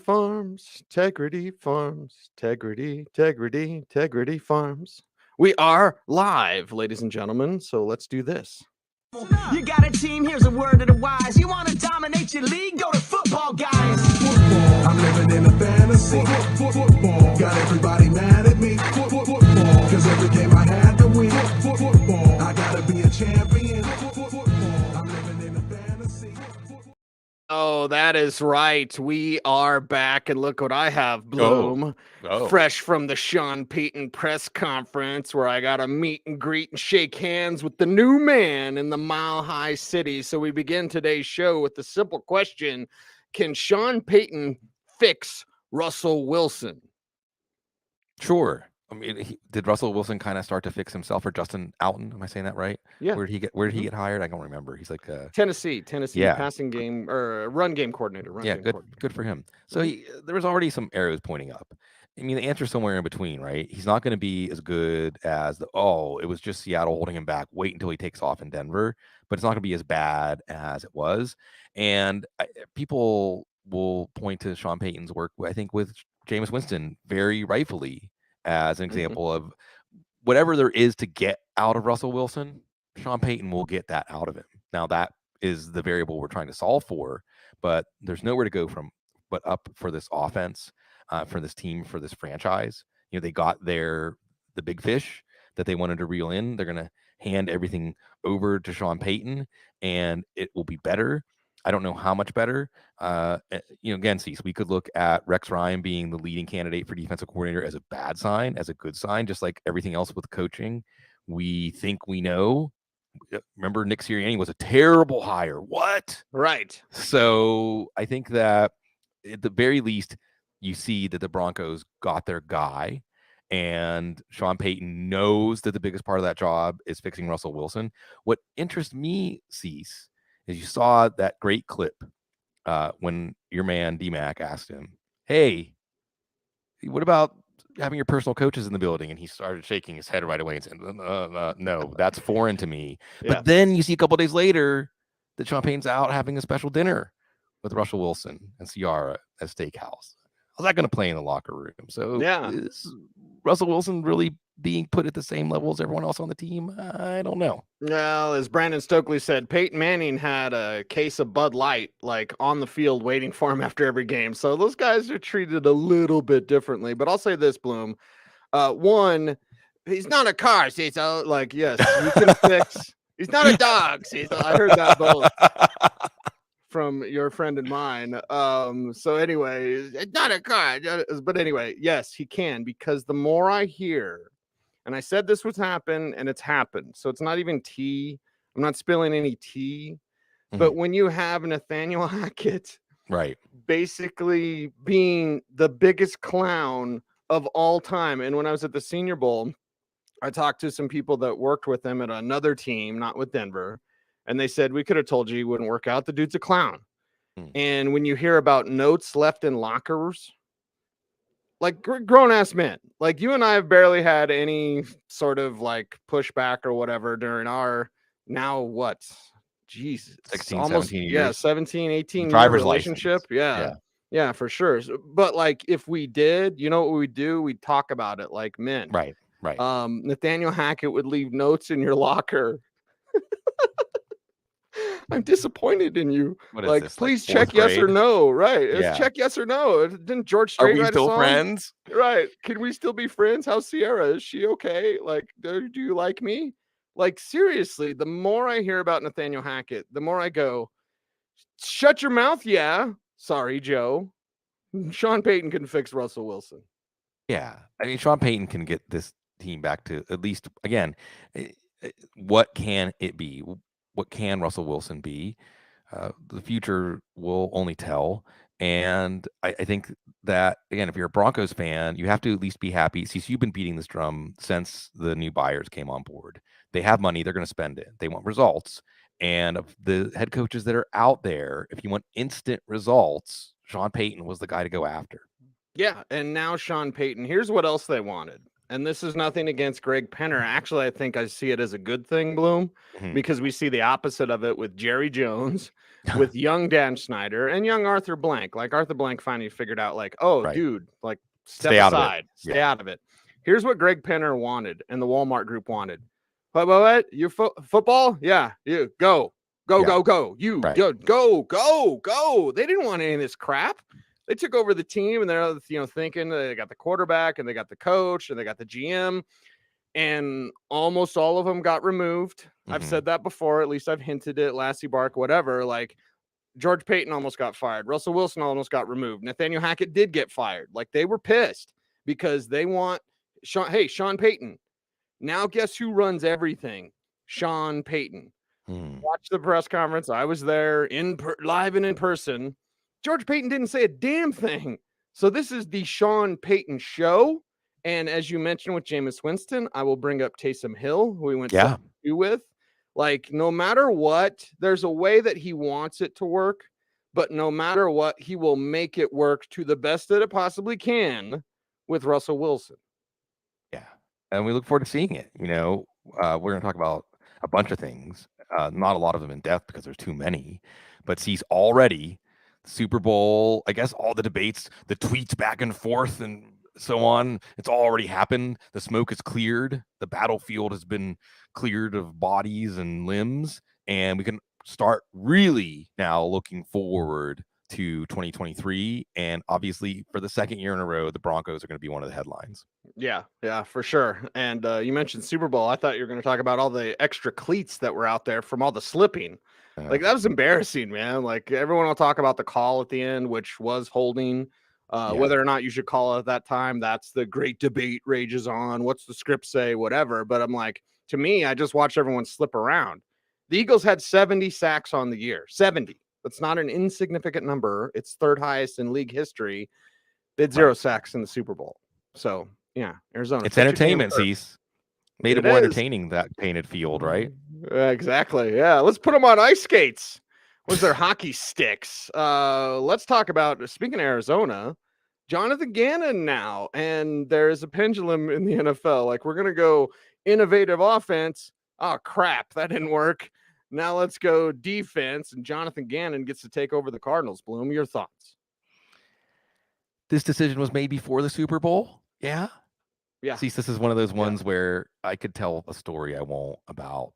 Farms, Integrity Farms, Integrity Farms. We are live, ladies and gentlemen, so let's do this. You got a team, here's a word of the wise. You want to dominate your league? Go to Footballguys. Football, I'm living in a fantasy. Football, got everybody mad at me. Football, cause every game I had to win. Football, I gotta be a champion. Football, I'm living in a fantasy. Oh, that is right. We are back, and look what I have, Bloom. Fresh from the Sean Payton press conference where I got to meet and greet and shake hands with the new man in the Mile High City. So we begin today's show with the simple question: can Sean Payton fix Russell Wilson? Sure. I mean, did Russell Wilson kind of start to fix himself, or Justin Alton? Am I saying that right? Yeah. Where did he get hired? I don't remember. He's like Tennessee, yeah. passing game or run game coordinator. Good for him. So there was already some arrows pointing up. I mean, the answer's somewhere in between, right? He's not going to be as good as it was just Seattle holding him back. Wait until he takes off in Denver, but it's not going to be as bad as it was. And people will point to Sean Payton's work, I think, with Jameis Winston very rightfully as an example of whatever there is to get out of Russell Wilson, Sean Payton will get that out of him. Now, that is the variable we're trying to solve for, but there's nowhere to go from but up for this offense, for this team, for this franchise. You know, they got the big fish that they wanted to reel in. They're going to hand everything over to Sean Payton, and it will be better. I don't know how much better. Again, Cecil, we could look at Rex Ryan being the leading candidate for defensive coordinator as a bad sign, as a good sign, just like everything else with coaching. We think we know. Remember, Nick Sirianni was a terrible hire. What? Right. So I think that at the very least, you see that the Broncos got their guy, and Sean Payton knows that the biggest part of that job is fixing Russell Wilson. What interests me, Cease, is you saw that great clip when your man D-Mac asked him, hey, what about having your personal coaches in the building? And he started shaking his head right away and said, no, that's foreign to me. Yeah. But then you see a couple of days later that Sean Payton's out having a special dinner with Russell Wilson and Ciara at Steakhouse. How's that going to play in the locker room? So is Russell Wilson really being put at the same level as everyone else on the team? I don't know. Well, as Brandon Stokely said, Peyton Manning had a case of Bud Light like on the field waiting for him after every game. So those guys are treated a little bit differently. But I'll say this, Bloom. One, he's not a car, Cecil. Like, yes, you can fix. He's not a dog, Cecil. I heard that both from your friend and mine. So anyway, it's not a car. But anyway, yes, he can, because the more I hear, and I said this would happen, and it's happened. So it's not even tea. I'm not spilling any tea. But when you have Nathaniel Hackett, right, basically being the biggest clown of all time. And when I was at the Senior Bowl, I talked to some people that worked with him at another team, not with Denver. And they said, we could have told you he wouldn't work out. The dude's a clown. And when you hear about notes left in lockers, like grown-ass men, like you and I have barely had any sort of like pushback or whatever during our now what? Jesus. 16, almost 17 years. 17, 18 driver's year relationship. License. Yeah, for sure. But like if we did, you know what we'd do? We'd talk about it like men. Right. Nathaniel Hackett would leave notes in your locker. I'm disappointed in you. Like, this, please check yes or no. Right. It's check yes or no. Didn't George Strait write a song? Are we still friends? Right. Can we still be friends? How's Sierra? Is she okay? Like, do you like me? Like, seriously, the more I hear about Nathaniel Hackett, the more I go, shut your mouth. Yeah. Sorry, Joe. Sean Payton can fix Russell Wilson. Yeah. I mean, Sean Payton can get this team back to at least, again, what can it be? What can Russell Wilson be? The future will only tell. And I think that, again, if you're a Broncos fan, you have to at least be happy. See, so you've been beating this drum since the new buyers came on board. They have money. They're going to spend it. They want results. And of the head coaches that are out there, if you want instant results, Sean Payton was the guy to go after. Yeah, and now Sean Payton, here's what else they wanted. And this is nothing against Greg Penner. Actually, I think I see it as a good thing, Bloom, because we see the opposite of it with Jerry Jones, with young Dan Snyder and young Arthur Blank. Like Arthur Blank finally figured out, like, oh, Right. dude, like step Stay out of it. aside, stay out of it. Here's what Greg Penner wanted and the Walmart group wanted. What? You football? Yeah, you go. You Right. go. They didn't want any of this crap. They took over the team and they're thinking they got the quarterback and they got the coach and they got the GM, and almost all of them got removed. I've said that before. At least I've hinted it. Lassie Bark, whatever. Like George Payton almost got fired. Russell Wilson almost got removed. Nathaniel Hackett did get fired. Like they were pissed because they want Sean Payton. Now guess who runs everything? Sean Payton. Watch the press conference. I was there live and in person. George Payton didn't say a damn thing. So this is the Sean Payton show. And as you mentioned with Jameis Winston, I will bring up Taysom Hill, who we went with. Like, no matter what, there's a way that he wants it to work. But no matter what, he will make it work to the best that it possibly can with Russell Wilson. Yeah. And we look forward to seeing it. We're going to talk about a bunch of things, not a lot of them in depth because there's too many, but he's already Super Bowl, I guess all the debates, the tweets back and forth and so on. It's already happened. The smoke is cleared. The battlefield has been cleared of bodies and limbs. And we can start really now looking forward to 2023, and obviously for the second year in a row, the Broncos are going to be one of the headlines. Yeah, for sure. And you mentioned Super Bowl. I thought you were going to talk about all the extra cleats that were out there from all the slipping. Like that was embarrassing, man. Like everyone will talk about the call at the end, which was holding. Whether or not you should call it at that time, that's the great debate rages on. What's the script say? Whatever. But I'm like, to me, I just watched everyone slip around. The Eagles had 70 sacks on the year. 70. That's not an insignificant number. It's third highest in league history. They had 0 sacks in the Super Bowl. So, yeah, Arizona. It's entertainment, Cease. Made it more entertaining, that painted field, right? Exactly. Yeah. Let's put them on ice skates. What's their hockey sticks? Let's talk about, speaking of Arizona, Jonathan Gannon now. And there's a pendulum in the NFL. Like, we're going to go innovative offense. Oh, crap. That didn't work. Now let's go defense, and Jonathan Gannon gets to take over the Cardinals. Bloom, your thoughts? This decision was made before the Super Bowl? Yeah. See, this is one of those ones where I could tell a story I won't about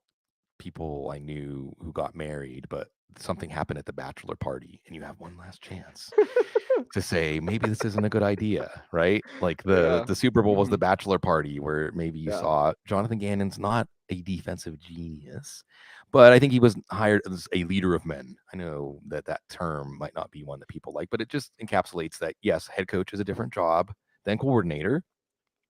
people I knew who got married, but something happened at the bachelor party, and you have one last chance to say, maybe this isn't a good idea, right? Like the Super Bowl was the bachelor party where maybe you saw Jonathan Gannon's not a defensive genius, but I think he was hired as a leader of men. I know that term might not be one that people like, but it just encapsulates that, yes, head coach is a different job than coordinator.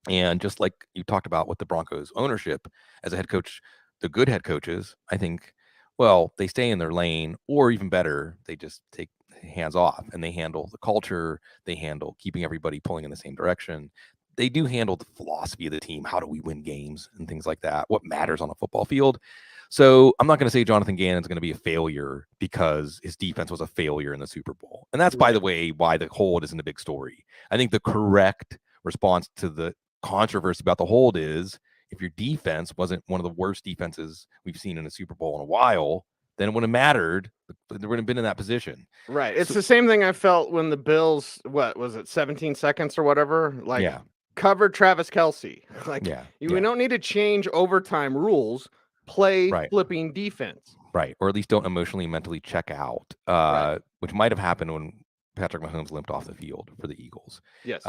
And just like you talked about with the Broncos ownership as a head coach, the good head coaches, I think, well, they stay in their lane, or even better, they just take hands off and they handle the culture. They handle keeping everybody pulling in the same direction. They do handle the philosophy of the team. How do we win games and things like that? What matters on a football field? So I'm not going to say Jonathan Gannon's going to be a failure because his defense was a failure in the Super Bowl. And that's, by the way, why the hold isn't a big story. I think the correct response to the controversy about the hold is, if your defense wasn't one of the worst defenses we've seen in a Super Bowl in a while, then it wouldn't have mattered. They wouldn't have been in that position. Right. It's the same thing I felt when the Bills, what was it, 17 seconds or whatever? Like, covered Travis Kelce. Like, we don't need to change overtime rules. Play flipping defense. Right. Or at least don't emotionally, mentally check out, which might have happened when Patrick Mahomes limped off the field for the Eagles. Yes.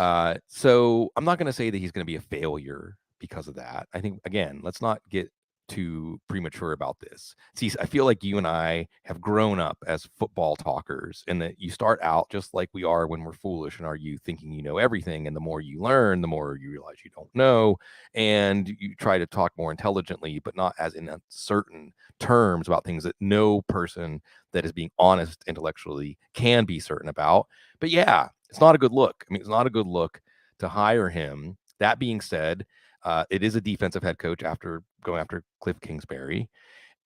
So I'm not going to say that he's going to be a failure because of that. I think, again, let's not get too premature about this. See, I feel like you and I have grown up as football talkers, and that you start out just like we are when we're foolish in our youth, thinking you know everything. And the more you learn, the more you realize you don't know. And you try to talk more intelligently, but not as in uncertain terms about things that no person that is being honest intellectually can be certain about. But yeah, it's not a good look. I mean, it's not a good look to hire him. That being said, it is a defensive head coach after going after Cliff Kingsbury.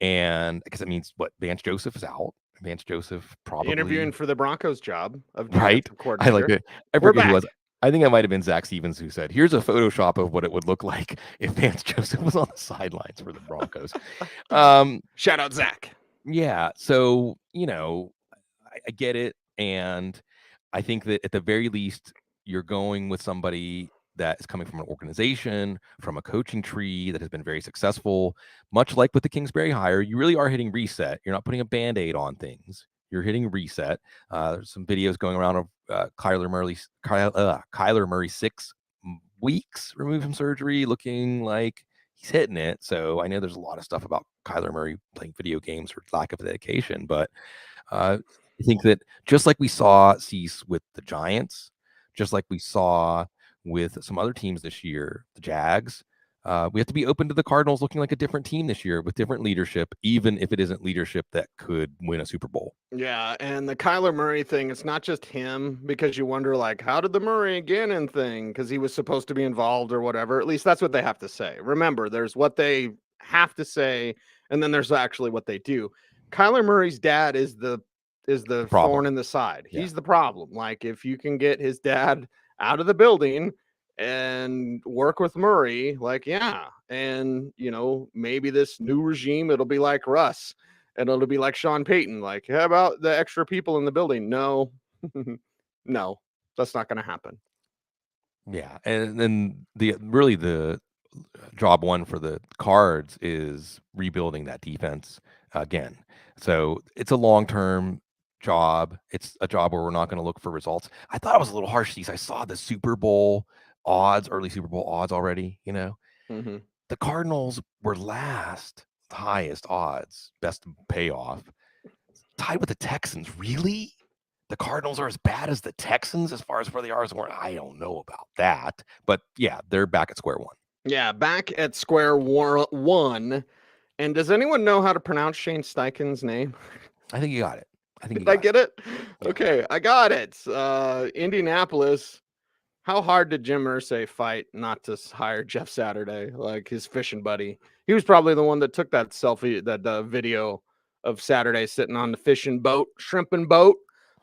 And I guess that means Vance Joseph is out. Vance Joseph probably interviewing for the Broncos job of right. I like it. I forget who was. I think that might have been Zach Stevens who said, here's a Photoshop of what it would look like if Vance Joseph was on the sidelines for the Broncos. Shout out Zach. Yeah. So, you know, I get it, and I think that at the very least, you're going with somebody that is coming from an organization, from a coaching tree that has been very successful. Much like with the Kingsbury hire, you really are hitting reset. You're not putting a Band-Aid on things. You're hitting reset. There's some videos going around of Kyler Murray 6 weeks removed from surgery, looking like he's hitting it. So I know there's a lot of stuff about Kyler Murray playing video games or lack of dedication, but I think that just like we saw Cease with the Giants, just like we saw with some other teams this year, the Jags, we have to be open to the Cardinals looking like a different team this year with different leadership, even if it isn't leadership that could win a Super Bowl. Yeah, and the Kyler Murray thing, it's not just him, because you wonder, like, how did the Murray Gannon thing, because he was supposed to be involved or whatever. At least that's what they have to say. Remember, there's what they have to say, and then there's actually what they do. Kyler Murray's dad is the problem. thorn in the side. Yeah. He's the problem. Like, if you can get his dad out of the building and work with Murray, like, yeah. And, you know, maybe this new regime, it'll be like Russ and it'll be like Sean Payton. Like, how about the extra people in the building? No, no, that's not going to happen. Yeah. And then the job one for the Cards is rebuilding that defense again. So it's a long-term job. It's a job where we're not going to look for results. I thought it was a little harsh. I saw the Super Bowl odds, early Super Bowl odds already, you know. Mm-hmm. The Cardinals were last, highest odds, best payoff, tied with the Texans. Really? The Cardinals are as bad as the Texans as far as where they are as well? I don't know about that. But yeah, they're back at square one. Yeah, back at square one. And does anyone know how to pronounce Shane Steichen's name? I think you got it. Did I get it? Okay, I got it. Indianapolis. How hard did Jim Irsay fight not to hire Jeff Saturday, like his fishing buddy? He was probably the one that took that selfie, that video of Saturday sitting on the fishing boat, shrimping boat.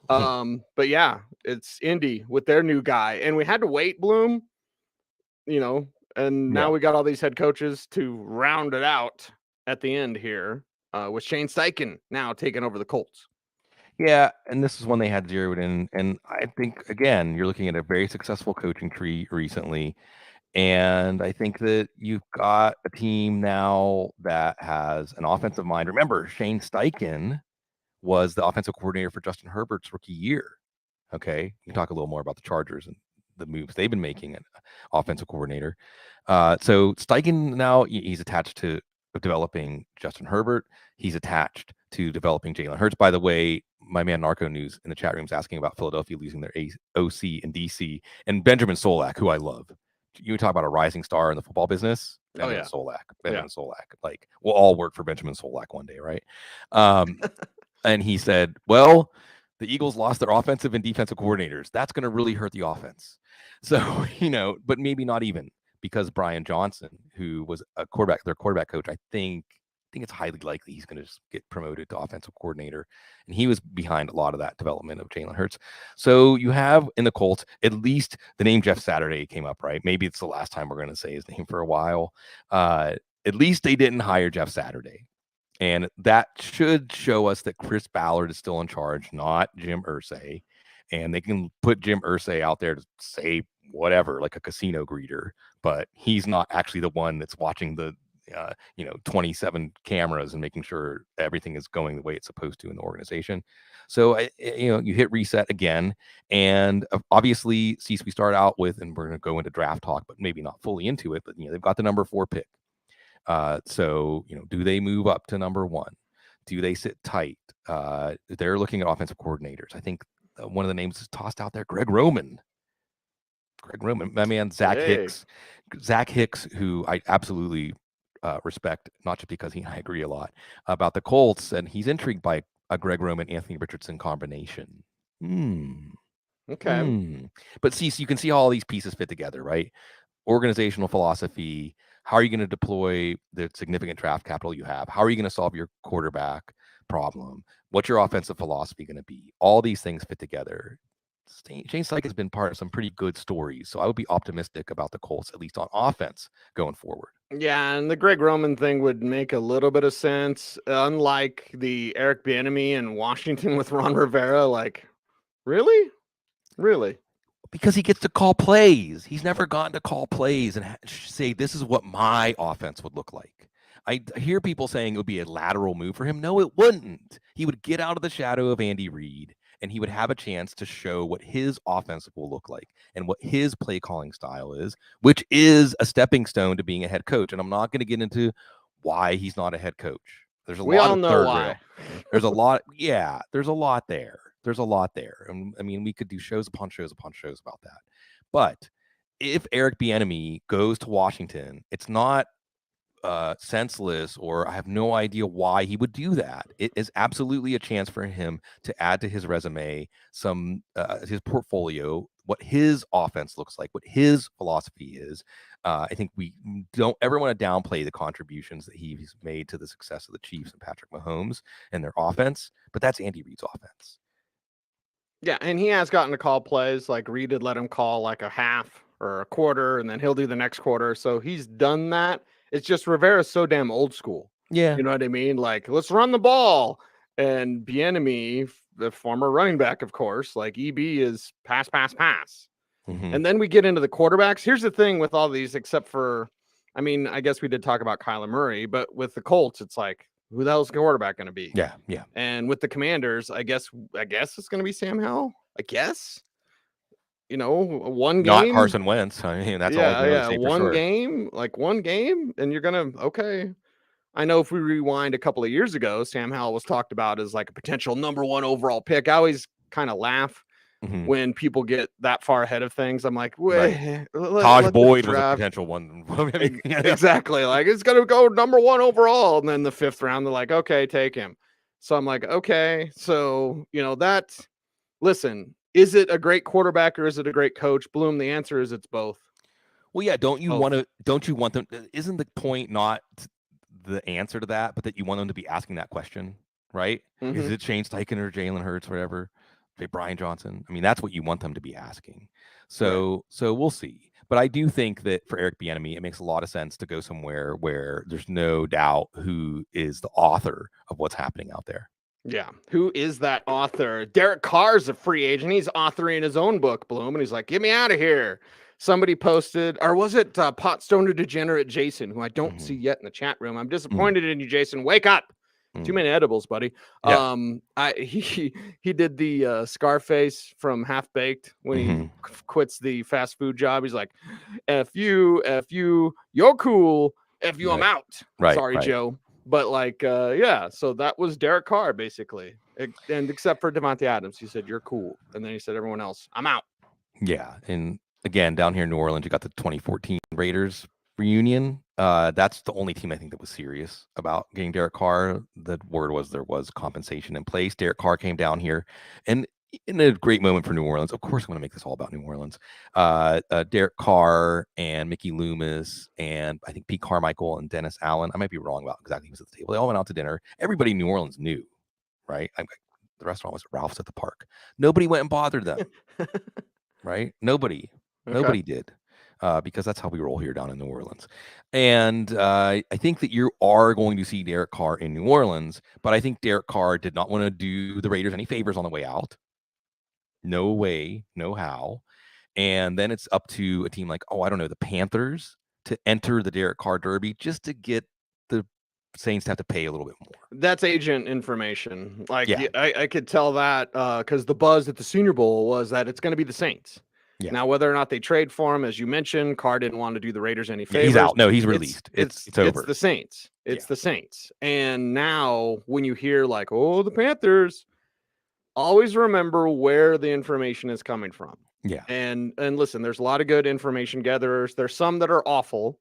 But yeah, it's Indy with their new guy, and we had to wait, Bloom, you know, and now we got all these head coaches to round it out at the end here, with Shane Steichen now taking over the Colts. Yeah, and this is when they had zeroed in. And I think, again, you're looking at a very successful coaching tree recently. And I think that you've got a team now that has an offensive mind. Remember, Shane Steichen was the offensive coordinator for Justin Herbert's rookie year. Okay, you can talk a little more about the Chargers and the moves they've been making, an offensive coordinator. So Steichen now, he's attached to developing Justin Herbert. He's attached to developing Jalen Hurts. By the way, my man Narco News in the chat room is asking about Philadelphia losing their OC in DC, and Benjamin Solak, who I love. You talk about a rising star in the football business. Benjamin Solak. Like, we'll all work for Benjamin Solak one day, right? And he said, well, the Eagles lost their offensive and defensive coordinators. That's going to really hurt the offense. So, you know, but maybe not even, because Brian Johnson, who was their quarterback coach, I think it's highly likely he's going to just get promoted to offensive coordinator. And he was behind a lot of that development of Jalen Hurts. So you have in the Colts, at least the name Jeff Saturday came up, right? Maybe it's the last time we're going to say his name for a while. At least they didn't hire Jeff Saturday. And that should show us that Chris Ballard is still in charge, not Jim Irsay. And they can put Jim Irsay out there to say whatever, like a casino greeter, but he's not actually the one that's watching the 27 cameras and making sure everything is going the way it's supposed to in the organization. So, you hit reset again. And obviously, we start out with, and we're going to go into draft talk, but maybe not fully into it, but, they've got the number 4 pick. So, do they move up to number 1? Do they sit tight? They're looking at offensive coordinators. I think one of the names is tossed out there, Greg Roman, my man, Zach Hicks, who I absolutely respect, not just because he and I agree a lot about the Colts, and he's intrigued by a Greg Roman, Anthony Richardson combination. Okay. But see, so you can see how all these pieces fit together, right? Organizational philosophy. How are you going to deploy the significant draft capital you have? How are you going to solve your quarterback problem? What's your offensive philosophy going to be? All these things fit together. Shane Steichen has been part of some pretty good stories, so I would be optimistic about the Colts, at least on offense, going forward. Yeah, and the Greg Roman thing would make a little bit of sense. Unlike the Eric Bieniemy in Washington with Ron Rivera, like, really? Because he gets to call plays. He's never gotten to call plays and say, this is what my offense would look like. I hear people saying it would be a lateral move for him. No, it wouldn't. He would get out of the shadow of Andy Reid, and he would have a chance to show what his offense will look like and what his play calling style is, which is a stepping stone to being a head coach. And I'm not going to get into why he's not a head coach. There's a We lot all of know third why. rail. There's a lot. Yeah, there's a lot there. There's a lot there. And I mean, we could do shows upon shows about that. But if Eric Bieniemy goes to Washington, it's not senseless, or I have no idea why he would do that. It is absolutely a chance for him to add to his resume, some his portfolio, what his offense looks like, what his philosophy is. I think we don't ever want to downplay the contributions that he's made to the success of the Chiefs and Patrick Mahomes and their offense, but that's Andy Reid's offense. Yeah, and he has gotten to call plays. Like Reid had let him call like a half or a quarter, and then he'll do the next quarter. So he's done that. It's just Rivera's so damn old school. Yeah. You know what I mean? Like, let's run the ball. And Bieniemy, the former running back, of course, like EB is pass. Mhm. And then we get into the quarterbacks. Here's the thing with all these, except for, I mean, I guess we did talk about Kyler Murray, but with the Colts, it's like, who the hell's the quarterback going to be? Yeah. And with the Commanders, I guess it's going to be Sam Howell. I guess. You know, one game. Not Carson Wentz. I mean, that's all I can really say for one sure. game, and you're gonna okay. I know if we rewind a couple of years ago, Sam Howell was talked about as like a potential number 1 overall pick. I always kind of laugh Mhm. when people get that far ahead of things. I'm like, Right. Taj Boyd was a potential one. Exactly. Like, it's going to go number 1 overall. And then the 5th round, they're like, okay, take him. So I'm like, okay. So, you know, listen, is it a great quarterback or is it a great coach? Bloom, the answer is it's both. Well, yeah. Don't you want them? Isn't the point not the answer to that, but that you want them to be asking that question, right? Mhm. Is it Shane Steichen or Jalen Hurts, whatever? Brian Johnson. I mean, that's what you want them to be asking. So we'll see. But I do think that for Eric Bieniemy, it makes a lot of sense to go somewhere where there's no doubt who is the author of what's happening out there. Yeah. Who is that author? Derek Carr's a free agent. He's authoring his own book, Bloom, and he's like, get me out of here. Somebody posted, or was it Pot Stoner Degenerate Jason, who I don't see yet in the chat room? I'm disappointed in you, Jason. Wake up. Too many edibles, buddy. Yeah. He did the Scarface from Half Baked when he quits the fast food job. He's like, F you, you're cool. F you, I'm out. Right. Sorry, right. Joe. But like, yeah, so that was Derek Carr, basically. And except for Devontae Adams, he said, you're cool. And then he said, everyone else, I'm out. Yeah. And again, down here in New Orleans, you got the 2014 Raiders reunion. That's the only team I think that was serious about getting Derek Carr. The word was there was compensation in place. Derek Carr came down here, and in a great moment for New Orleans. Of course, I'm going to make this all about New Orleans. Derek Carr and Mickey Loomis and I think Pete Carmichael and Dennis Allen. I might be wrong about exactly who was at the table. They all went out to dinner. Everybody in New Orleans knew, right? The restaurant was at Ralph's at the park. Nobody went and bothered them, right? Nobody did. Because that's how we roll here down in New Orleans. And I think that you are going to see Derek Carr in New Orleans, but I think Derek Carr did not want to do the Raiders any favors on the way out. No way, no how. And then it's up to a team like, the Panthers to enter the Derek Carr Derby just to get the Saints to have to pay a little bit more. That's agent information. Like, Yeah. I could tell that because the buzz at the Senior Bowl was that it's going to be the Saints. Yeah. Now, whether or not they trade for him, as you mentioned, Carr didn't want to do the Raiders any favors. He's out. No, he's released. It's over. It's the Saints. It's the Saints. And now when you hear like, oh, the Panthers, always remember where the information is coming from. Yeah. And listen, there's a lot of good information gatherers. There's some that are awful.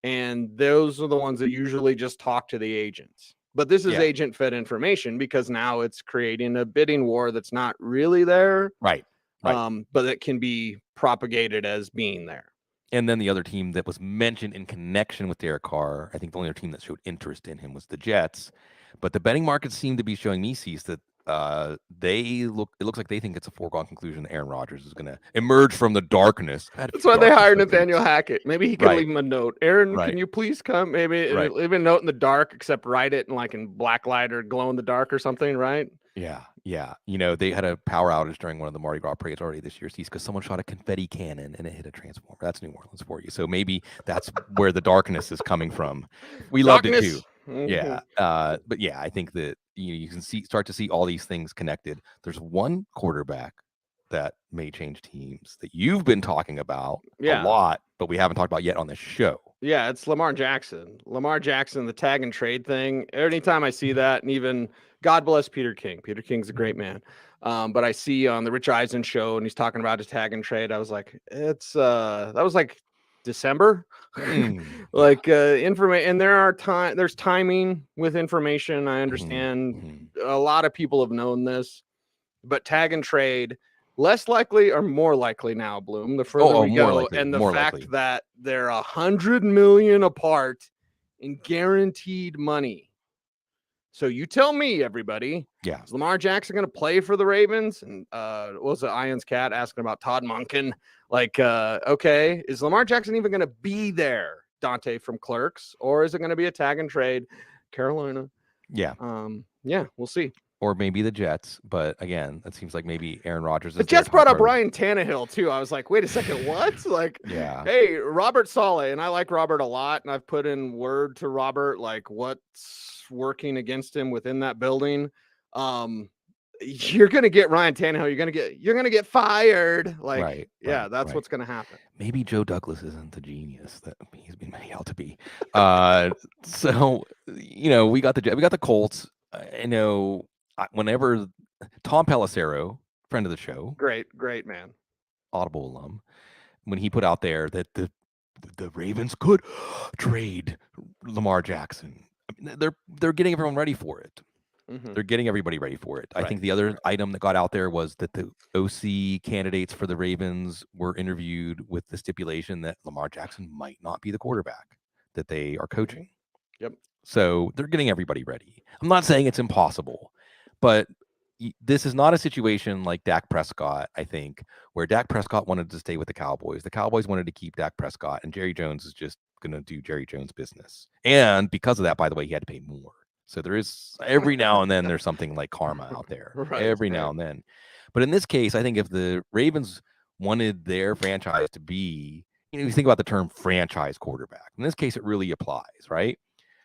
And those are the ones that usually just talk to the agents. But this is agent fed information because now it's creating a bidding war that's not really there. Right. But it can be propagated as being there. And then the other team that was mentioned in connection with Derek Carr, I think the only other team that showed interest in him was the Jets. But the betting markets seem to be showing me, Cease, that it looks like they think it's a foregone conclusion that Aaron Rodgers is going to emerge from the darkness. That's why they hired Nathaniel Hackett. Maybe he can leave him a note. Aaron, Right. can you please come? Maybe Right. leave a note in the dark, except write it in black light or glow in the dark or something, right? Yeah. They had a power outage during one of the Mardi Gras parades already this year, because someone shot a confetti cannon and it hit a transformer. That's New Orleans for you. So maybe that's where the darkness is coming from. We loved it too. Mm-hmm. Yeah. But yeah, I think that you can start to see all these things connected. There's one quarterback that may change teams that you've been talking about a lot, but we haven't talked about yet on this show. Yeah, it's Lamar Jackson. Lamar Jackson, the tag and trade thing. Anytime I see that, and even God bless Peter King. Peter King's a great man. But I see on the Rich Eisen show, and he's talking about his tag and trade. I was like, that was like December. Information, and there's timing with information. I understand a lot of people have known this, but tag and trade less likely or more likely now, Bloom, the further we go. Likely, and the fact that they're $100 million apart in guaranteed money. So you tell me, everybody, is Lamar Jackson going to play for the Ravens? And what was it, Ian's cat asking about Todd Monken? Okay, is Lamar Jackson even going to be there, Dante from Clerks? Or is it going to be a tag and trade? Carolina. Yeah. We'll see. Or maybe the Jets, but again, that seems like maybe Aaron Rodgers. The Jets brought up Ryan Tannehill too. I was like, wait a second, what? Hey, Robert Saleh, and I like Robert a lot, and I've put in word to Robert, what's working against him within that building. You're gonna get Ryan Tannehill. You're gonna get fired. That's what's gonna happen. Maybe Joe Douglas isn't the genius that he's been made out to be. So we got the Colts. I know. Whenever Tom Pelissero, friend of the show, great man, Audible alum, when he put out there that the Ravens could trade Lamar Jackson, they're getting everyone ready for it. They're getting everybody ready for it. I think the other item that got out there was that the OC candidates for the Ravens were interviewed with the stipulation that Lamar Jackson might not be the quarterback that they are coaching. Yep. So they're getting everybody ready. I'm not saying it's impossible, but this is not a situation like Dak Prescott, I think, where Dak Prescott wanted to stay with the Cowboys. The Cowboys wanted to keep Dak Prescott, and Jerry Jones is just going to do Jerry Jones business. And because of that, by the way, he had to pay more. So there is every now and then there's something like karma out there every now and then. But in this case, I think if the Ravens wanted their franchise to be, you think about the term franchise quarterback. In this case, it really applies, right?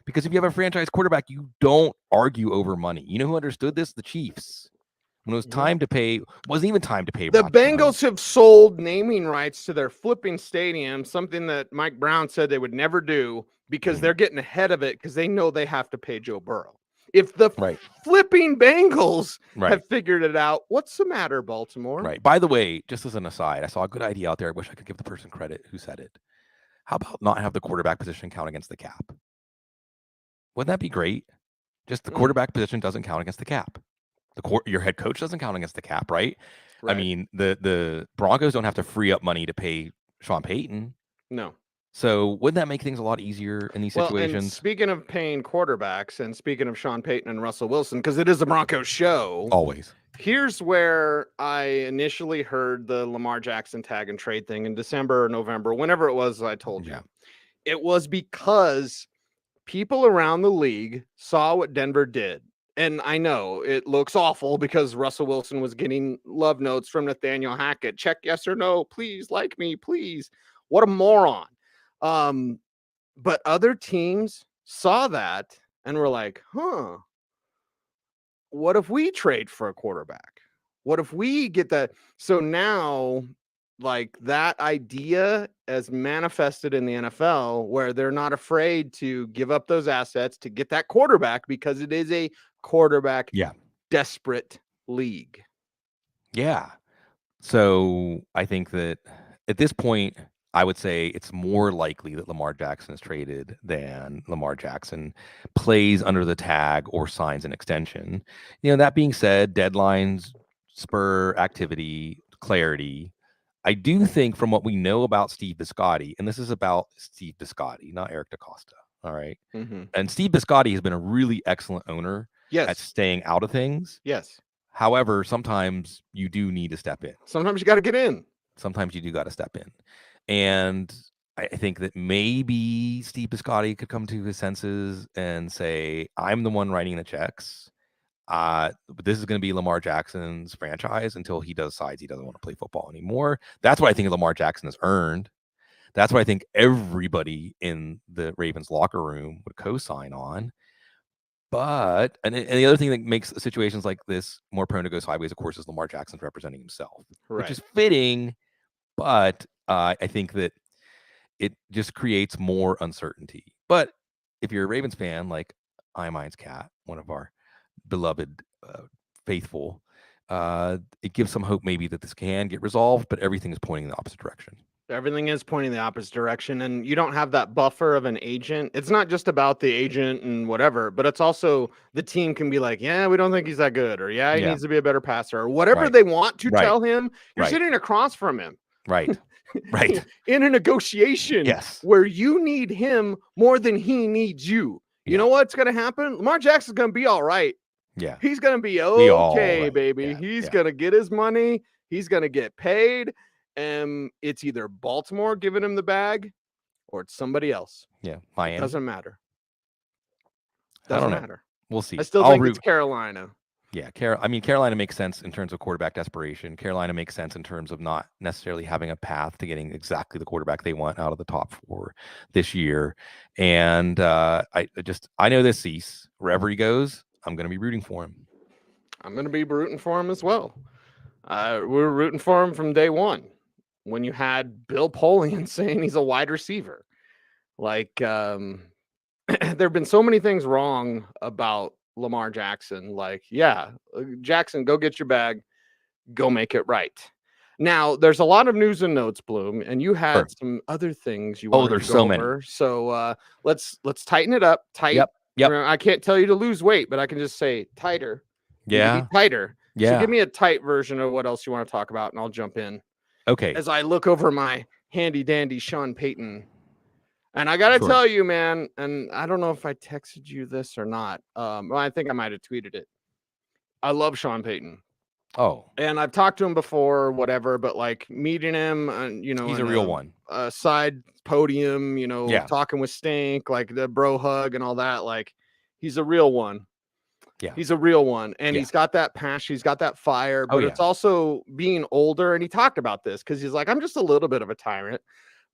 Because if you have a franchise quarterback, you don't argue over money. You know who understood this? The Chiefs. When it was time to pay, wasn't even time to pay. The Bengals have sold naming rights to their flipping stadium, something that Mike Brown said they would never do because they're getting ahead of it because they know they have to pay Joe Burrow. If the flipping Bengals have figured it out, what's the matter, Baltimore? Right. By the way, just as an aside, I saw a good idea out there. I wish I could give the person credit who said it. How about not have the quarterback position count against the cap? Wouldn't that be great? Just the quarterback position doesn't count against the cap. Your head coach doesn't count against the cap, right? I mean, the Broncos don't have to free up money to pay Sean Payton. No. So wouldn't that make things a lot easier in these situations? And speaking of paying quarterbacks and speaking of Sean Payton and Russell Wilson, because it is a Broncos show. Always. Here's where I initially heard the Lamar Jackson tag and trade thing in December or November, whenever it was, I told you. It was because people around the league saw what Denver did. And I know it looks awful because Russell Wilson was getting love notes from Nathaniel Hackett. Check yes or no. Please like me, please. What a moron. But other teams saw that and were like, what if we trade for a quarterback? What if we get that? So now, like, that idea as manifested in the NFL where they're not afraid to give up those assets to get that quarterback because it is a quarterback desperate league. Yeah. So I think that at this point, I would say it's more likely that Lamar Jackson is traded than Lamar Jackson plays under the tag or signs an extension. That being said, deadlines spur activity, clarity. I do think from what we know about Steve Biscotti, and this is about Steve Biscotti, not Eric DaCosta. All right. And Steve Biscotti has been a really excellent owner at staying out of things. Yes. However, sometimes you do need to step in. Sometimes you got to get in. Sometimes you do got to step in. And I think that maybe Steve Biscotti could come to his senses and say, I'm the one writing the checks. This is going to be Lamar Jackson's franchise until he decides he doesn't want to play football anymore. That's what I think Lamar Jackson has earned. That's what I think everybody in the Ravens locker room would co-sign on. But, and the other thing that makes situations like this more prone to go sideways, of course, is Lamar Jackson's representing himself, which is fitting. But I think that it just creates more uncertainty. But if you're a Ravens fan, like Mine's Cat, one of our beloved faithful, it gives some hope maybe that this can get resolved, but everything is pointing in the opposite direction. Everything is pointing the opposite direction, and you don't have that buffer of an agent. It's not just about the agent and whatever, but it's also the team can be like, yeah, we don't think he's that good, or he needs to be a better passer, or whatever they want to tell him. You're sitting across from him. Right. In a negotiation where you need him more than he needs you. You know what's going to happen? Lamar Jackson's going to be all right. Yeah. He's going to be okay, right. baby. He's going to get his money. He's going to get paid. And it's either Baltimore giving him the bag or it's somebody else. Yeah. Miami. Doesn't matter. Doesn't matter. We'll see. I still think it's Carolina. Yeah, Carolina makes sense in terms of quarterback desperation. Carolina makes sense in terms of not necessarily having a path to getting exactly the quarterback they want out of the top 4 this year. And I know this Cease, wherever he goes, I'm going to be rooting for him. I'm going to be rooting for him as well. We were rooting for him from day one when you had Bill Polian saying he's a wide receiver. Like, there have been so many things wrong about Lamar Jackson. Like, Jackson, go get your bag, go make it right. Now, there's a lot of news and notes, Bloom, and you had some other things you wanted there's to go so over. many. So let's tighten it up. Yep. I can't tell you to lose weight, but I can just say tighter. Yeah. Tighter. Yeah. So give me a tight version of what else you want to talk about, and I'll jump in. Okay. As I look over my handy dandy Sean Payton. And I got to tell you, man, and I don't know if I texted you this or not. Well, I think I might have tweeted it. I love Sean Payton. Oh. And I've talked to him before, whatever, but like meeting him, he's a real one. Side podium, talking with Stink, like the bro hug and all that. Like, he's a real one. Yeah. He's a real one. And he's got that passion. He's got that fire. But it's also being older. And he talked about this because he's like, I'm just a little bit of a tyrant.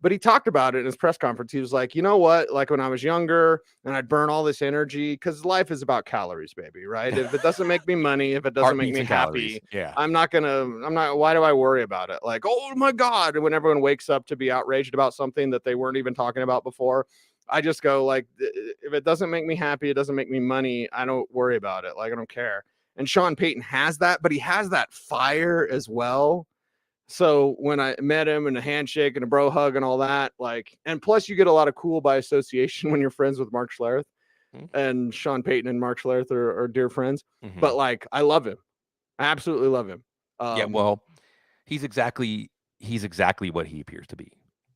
But he talked about it in his press conference. He was like, you know what? Like when I was younger and I'd burn all this energy, because life is about calories, baby, right? If it doesn't make me money, if it doesn't make me happy, why do I worry about it? Like, oh my God. And when everyone wakes up to be outraged about something that they weren't even talking about before, I just go like, if it doesn't make me happy, it doesn't make me money, I don't worry about it. Like, I don't care. And Sean Payton has that, but he has that fire as well. So when I met him and a handshake and a bro hug and all that, like, and plus you get a lot of cool by association when you're friends with Mark Schlereth, and Sean Payton and Mark Schlereth are dear friends. But like, I love him. I absolutely love him. Well, he's exactly what he appears to be.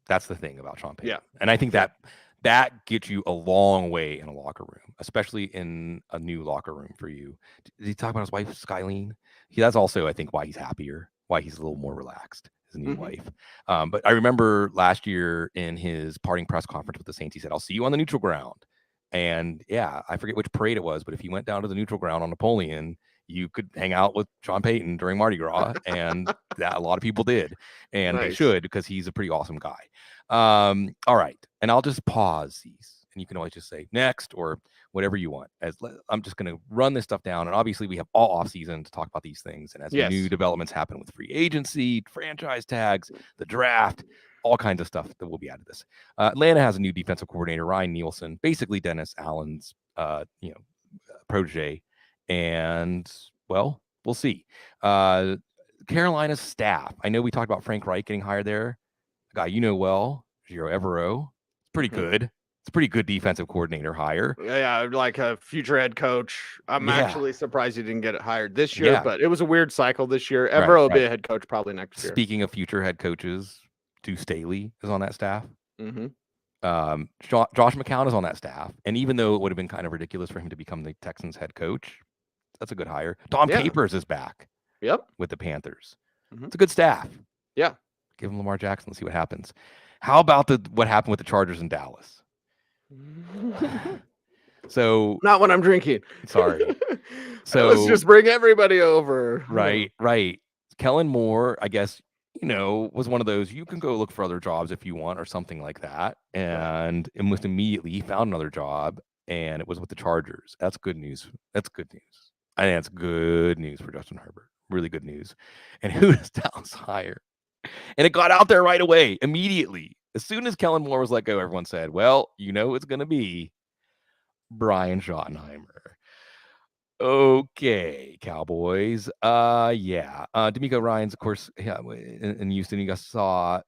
That's the thing about Sean Payton. Yeah. And I think that gets you a long way in a locker room, especially in a new locker room for you. Did he talk about his wife, Skylene? That's also, I think, why he's happier, why he's a little more relaxed, his new wife. But I remember last year in his parting press conference with the Saints, he said, I'll see you on the neutral ground. And I forget which parade it was, but if you went down to the neutral ground on Napoleon, you could hang out with Sean Payton during Mardi Gras. And a lot of people did. And they should, because he's a pretty awesome guy. All right. And I'll just pause these. And you can always just say next or whatever you want. I'm just going to run this stuff down. And obviously we have all off season to talk about these things. And as new developments happen with free agency, franchise tags, the draft, all kinds of stuff that will be out of this. Atlanta has a new defensive coordinator, Ryan Nielsen, basically Dennis Allen's, protege. And well, we'll see. Carolina's staff. I know we talked about Frank Reich getting hired there. A guy you know well, Giro Evero. Pretty good. It's a pretty good defensive coordinator hire. Yeah, like a future head coach. I'm actually surprised he didn't get it hired this year, but it was a weird cycle this year. Evero will be a head coach probably next year. Speaking of future head coaches, Deuce Staley is on that staff. Josh McCown is on that staff. And even though it would have been kind of ridiculous for him to become the Texans head coach, That's a good hire. Dom Yeah. Capers is back Yep. with the Panthers. Mhm. It's a good staff. Yeah. Give him Lamar Jackson. Let's see what happens. How about what happened with the Chargers in Dallas? So Not when I'm drinking. sorry. So let's So just bring everybody over. right. Kellen Moore, I guess, was one of those, you can go look for other jobs if you want or something like that. And almost immediately he found another job, and it was with the Chargers. That's good news. That's good news. I think that's good news for Justin Herbert. Really good news. And who does Dallas hire? And it got out there right away, immediately. As soon as Kellen Moore was let go, everyone said, well, it's going to be Brian Schottenheimer. Okay, Cowboys. D'Amico Ryans, of course, in Houston. You guys saw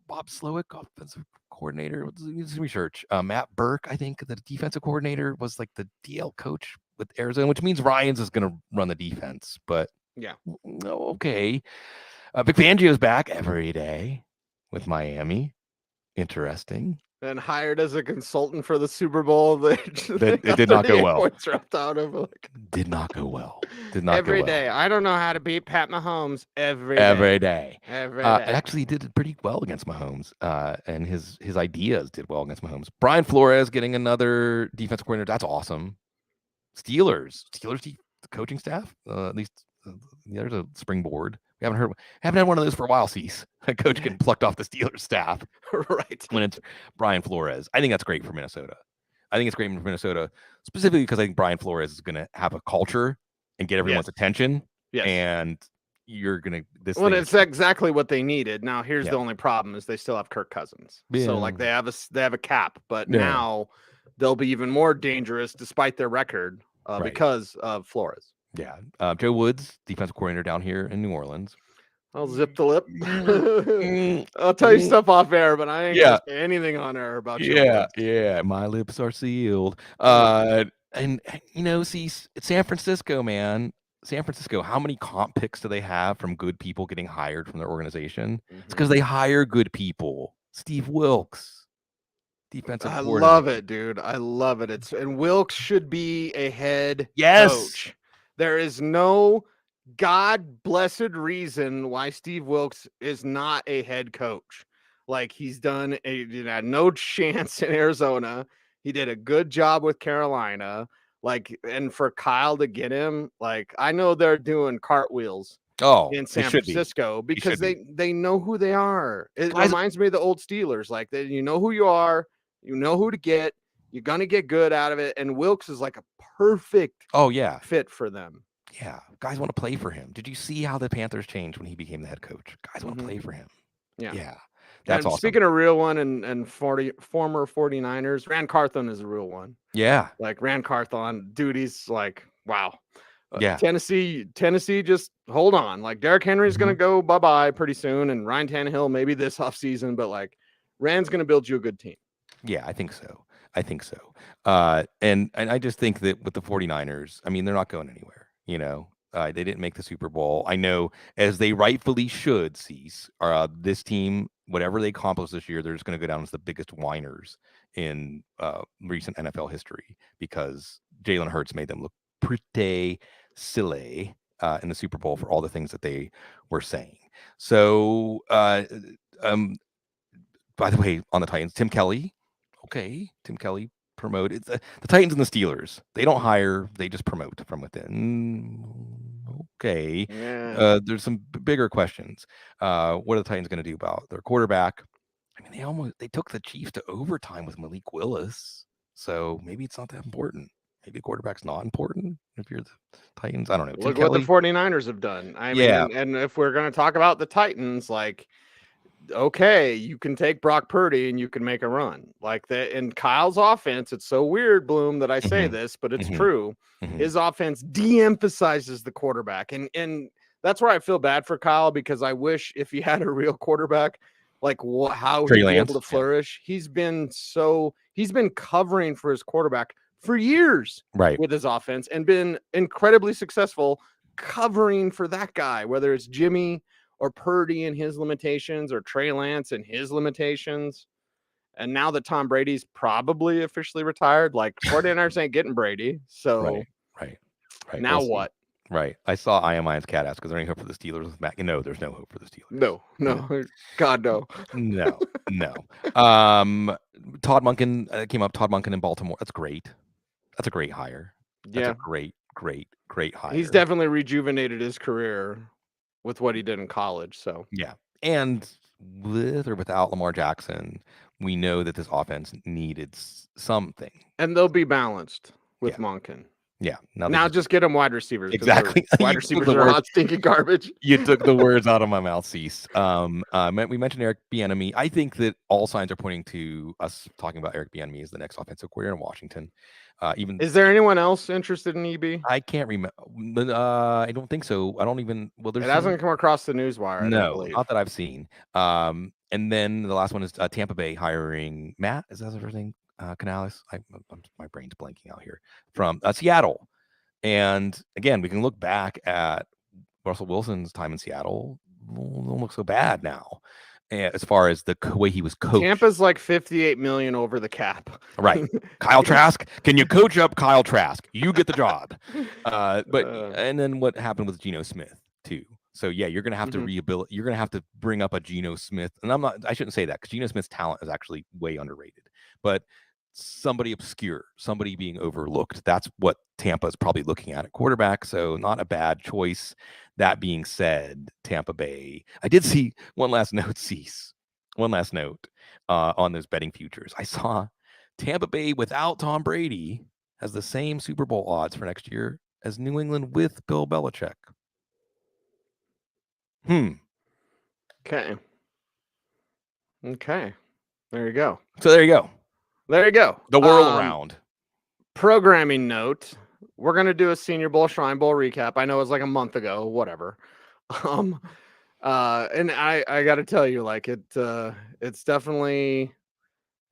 Bob Slowick, offensive coordinator. What's his research? Matt Burke, I think, the defensive coordinator, was like the DL coach with Arizona, which means Ryans is going to run the defense. But Yeah. Okay. Vic Fangio's back every day with Miami. Interesting. And hired as a consultant for the Super Bowl. It did not go well. Points dropped out of it. Did not go well. Did not Every go day. well. I don't know how to beat Pat Mahomes every day. Every day. Actually did pretty well against Mahomes. And his ideas did well against Mahomes. Brian Flores getting another defensive coordinator. That's awesome. Steelers coaching staff. At least there's a springboard. We haven't had one of those for a while, Cease. A coach getting plucked off the Steelers staff. Right. When it's Brian Flores. I think that's great for Minnesota. I think it's great for Minnesota, specifically because I think Brian Flores is going to have a culture and get everyone's attention. Yes. And you're going to... It's exactly what they needed. Now, here's the only problem is they still have Kirk Cousins. Yeah. So, like, they have a cap. But now they'll be even more dangerous despite their record because of Flores. Yeah. Joe Woods, defensive coordinator down here in New Orleans. I'll zip the lip. I'll tell you stuff off air, but I ain't gonna say anything on air about you. Yeah. My lips are sealed. See, it's San Francisco, man. San Francisco, how many comp picks do they have from good people getting hired from their organization? Mm-hmm. It's because they hire good people. Steve Wilkes, defensive coordinator. I love it, dude. I love it. And Wilkes should be a head coach. There is no God blessed reason why Steve Wilkes is not a head coach. Like, he's had no chance in Arizona. He did a good job with Carolina. Like, and for Kyle to get him, like, I know they're doing cartwheels in San Francisco because they know who they are. It reminds me of the old Steelers. Like, you know who you are, you know who to get, you're gonna get good out of it. And Wilkes is like a perfect fit for them. Yeah, guys want to play for him. Did you see how the Panthers changed when he became the head coach? Guys want to play for him. Yeah. That's awesome. Speaking of real one and former 49ers, Rand Carthon is a real one. Yeah. Like, Rand Carthon, dude, he's like, wow. Yeah. Tennessee, just hold on. Like, Derrick Henry's going to go bye-bye pretty soon, and Ryan Tannehill maybe this offseason, but, like, Rand's going to build you a good team. Yeah, I think so. And I just think that with the 49ers, I mean, they're not going anywhere. They didn't make the Super Bowl. I know, as they rightfully should, Cease. This team, whatever they accomplish this year, they're just going to go down as the biggest whiners in recent NFL history because Jalen Hurts made them look pretty silly in the Super Bowl for all the things that they were saying. So, by the way, on the Titans, Tim Kelly. Okay, Tim Kelly promoted. The Titans and the Steelers. They don't hire, they just promote from within. Okay. Yeah. There's some bigger questions. What are the Titans going to do about their quarterback? I mean, they took the Chiefs to overtime with Malik Willis. So maybe it's not that important. Maybe quarterback's not important if you're the Titans. I don't know. Look what the 49ers have done. I mean, and if we're going to talk about the Titans, like, okay, you can take Brock Purdy and you can make a run like that. In Kyle's offense, it's so weird, Bloom, that I say this, but it's true. His offense de-emphasizes the quarterback, and that's where I feel bad for Kyle, because I wish if he had a real quarterback, like how he'd be able to flourish. He's been covering for his quarterback for years, with his offense, and been incredibly successful covering for that guy, whether it's Jimmy or Purdy and his limitations, or Trey Lance and his limitations. And now that Tom Brady's probably officially retired, like, 49ers ain't getting Brady. So right. Right. Now we'll see. what? Right. I saw Iamine's cat ask, is there any hope for the Steelers with Mac? No, there's no hope for the Steelers. No. God, no. No. Todd Monken came up. Todd Monken in Baltimore. That's great. That's a great hire. That's Yeah. a great hire. He's definitely rejuvenated his career with what he did in college. So Yeah. And with or without Lamar Jackson, we know that this offense needed something. and they'll be balanced with Yeah. Monken. Yeah. Now just get him wide receivers. 'cause Exactly. their Wide You took receivers the are words- hot stinking garbage. You took the words out of my mouth, Cease. We mentioned Eric Bieniemy. I think that all signs are pointing to us talking about Eric Bieniemy as the next offensive coordinator in Washington. Is there anyone else interested in EB? I can't remember. I don't think so. I don't even. Well, It there's hasn't come across the newswire. I don't no, believe. not that I've seen. And then the last one is Tampa Bay hiring Matt. Is that the first name? Canales. My brain's blanking out here. From Seattle. And again, we can look back at Russell Wilson's time in Seattle. Don't look so bad now, as far as the way he was coached. Tampa's like 58 million over the cap. Right. Kyle Trask. Can you coach up Kyle Trask? You get the job. And then what happened with Geno Smith too. So yeah, you're gonna have to rehabilitate. You're gonna have to bring up a Geno Smith, and I shouldn't say that because Geno Smith's talent is actually way underrated. But somebody obscure, somebody being overlooked. That's what Tampa is probably looking at quarterback. So not a bad choice. That being said, Tampa Bay. I did see one last note, Cease. One last note on those betting futures. I saw Tampa Bay without Tom Brady has the same Super Bowl odds for next year as New England with Bill Belichick. Okay. There you go. So there you go. The whirl around. Programming note. We're going to do a Senior Bowl, Shrine Bowl recap. I know it was like a month ago, whatever. And I got to tell you, like it's definitely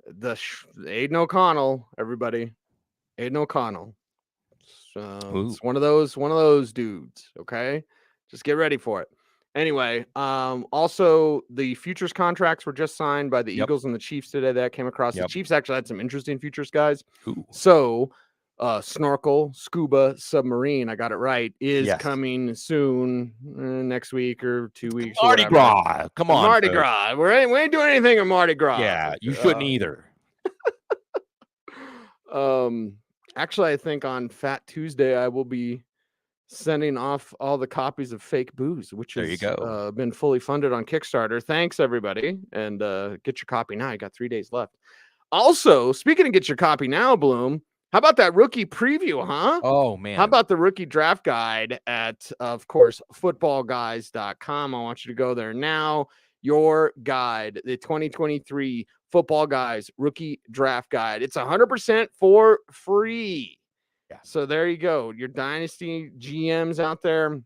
Aiden O'Connell, everybody. Aiden O'Connell. It's one of those dudes, okay? Just get ready for it. Anyway, also the futures contracts were just signed by the Eagles and the Chiefs today. That came across. The Chiefs actually had some interesting futures, guys. Ooh. So snorkel, scuba, submarine, I got it right, is coming soon, next week or 2 weeks. Mardi Gras. Come on. Mardi Gras. We ain't doing anything in Mardi Gras. Yeah, you shouldn't either. Actually, I think on Fat Tuesday, I will be sending off all the copies of Fake Booze, which has been fully funded on Kickstarter. Thanks, everybody. And get your copy now. You got 3 days left. Also, speaking of get your copy now, Bloom, how about that rookie preview, huh? Oh, man. How about the rookie draft guide at, of course, footballguys.com? I want you to go there now. Your guide, the 2023 Football Guys rookie draft guide. It's 100% for free. Yeah. So there you go. Your dynasty GMs out there,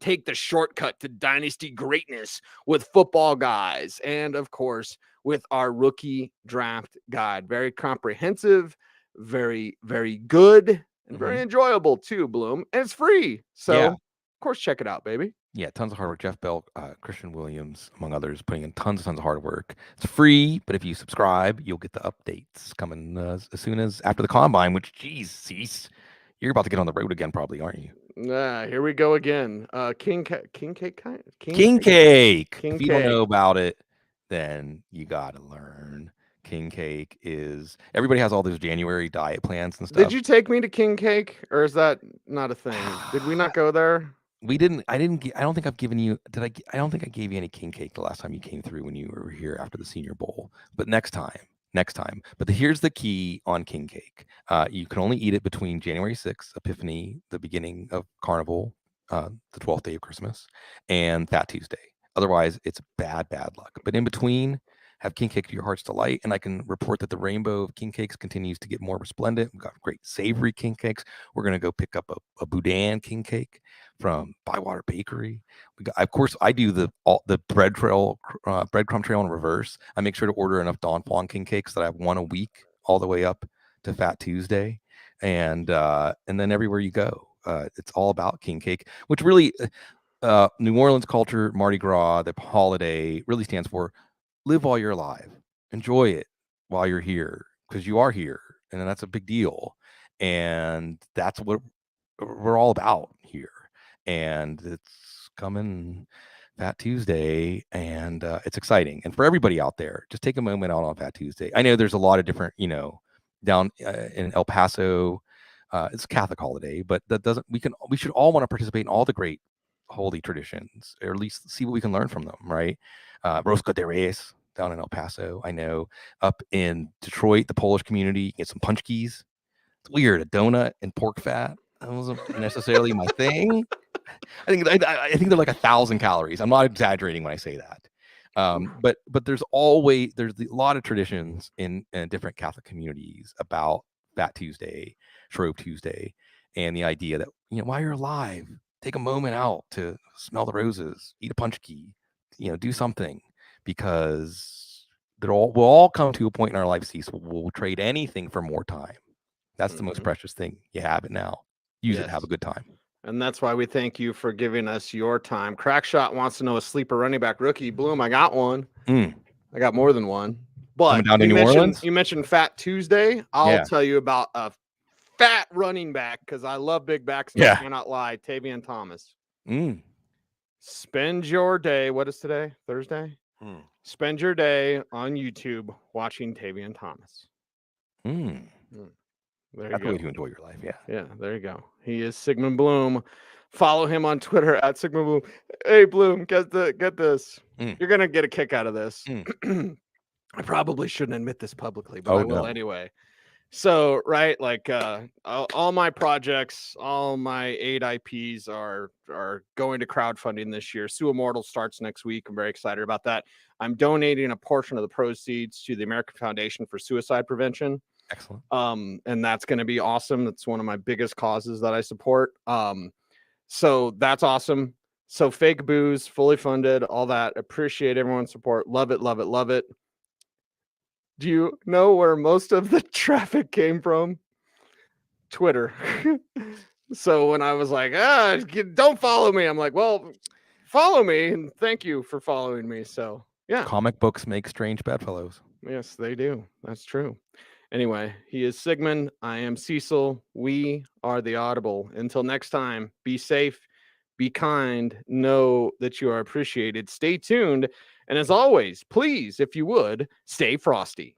take the shortcut to dynasty greatness with Football Guys. And of course, with our rookie draft guide. Very comprehensive, very, very good, and very enjoyable too, Bloom. And it's free. So of course, check it out, baby. Yeah, tons of hard work. Jeff Bell, Christian Williams, among others, putting in tons of hard work. It's free, but if you subscribe, you'll get the updates coming as soon as after the combine, which, geez, Cease, you're about to get on the road again probably, aren't you? Here we go again. King Cake. If you don't know about it, then you got to learn. King Cake is, everybody has all those January diet plans and stuff. Did you take me to King Cake, or is that not a thing? Did we not go there? We didn't. I don't think I've given you. I don't think I gave you any king cake the last time you came through when you were here after the Senior Bowl. But next time. But here's the key on king cake. You can only eat it between January 6th, Epiphany, the beginning of Carnival, the 12th day of Christmas, and Fat Tuesday. Otherwise, it's bad luck. But in between, have king cake to your heart's delight. And I can report that the rainbow of king cakes continues to get more resplendent. We've got great savory king cakes. We're going to go pick up a Boudin king cake from Bywater Bakery. We got, of course, I do the breadcrumb trail in reverse. I make sure to order enough Don Juan king cakes that I have one a week all the way up to Fat Tuesday. And then everywhere you go, it's all about king cake, which really New Orleans culture, Mardi Gras, the holiday really stands for live while you're alive. Enjoy it while you're here, because you are here, and that's a big deal. And that's what we're all about here. And it's coming Fat Tuesday, and it's exciting. And for everybody out there, just take a moment out on Fat Tuesday. I know there's a lot of different, down in El Paso, it's a Catholic holiday, but that doesn't. We should all want to participate in all the great holy traditions, or at least see what we can learn from them, right? Rosca de Reyes down in El Paso. I know up in Detroit, the Polish community, you get some punchkis. It's weird, a donut and pork fat. That wasn't necessarily my thing. I think they're like 1,000 calories. I'm not exaggerating when I say that. But there's a lot of traditions in different Catholic communities about Fat Tuesday, Shrove Tuesday, and the idea that, while you're alive, take a moment out to smell the roses, eat a punchki, do something, because we'll all come to a point in our life, Cecil, we'll trade anything for more time. That's the most precious thing you have it now. Use it, have a good time. And that's why we thank you for giving us your time. Crackshot wants to know a sleeper running back rookie. Bloom, I got one. I got more than one. But down to New Orleans? You mentioned Fat Tuesday. I'll tell you about a fat running back, because I love big backs. And I cannot lie. Tavion Thomas. Spend your day. What is today? Thursday? Spend your day on YouTube watching Tavion Thomas. That's the way to enjoy your life. Yeah, there you go. He is Sigmund Bloom. Follow him on Twitter at Sigmund Bloom. Hey, Bloom, get this. You're gonna get a kick out of this. I probably shouldn't admit this publicly, but I will anyway. So, right, like all my projects, all my 8 IPs are going to crowdfunding this year. Sue Immortal starts next week. I'm very excited about that. I'm donating a portion of the proceeds to the American Foundation for Suicide Prevention. Excellent. And that's going to be awesome. That's one of my biggest causes that I support. So that's awesome. So Fake Booze, fully funded, all that. Appreciate everyone's support. Love it, love it, love it. Do you know where most of the traffic came from? Twitter. So when I was like, don't follow me, I'm like, well, follow me, and thank you for following me. So yeah. Comic books make strange bedfellows. Yes, they do. That's true. Anyway, he is Sigmund. I am Cecil. We are the Audible. Until next time, be safe, be kind, know that you are appreciated. Stay tuned. And as always, please, if you would, stay frosty.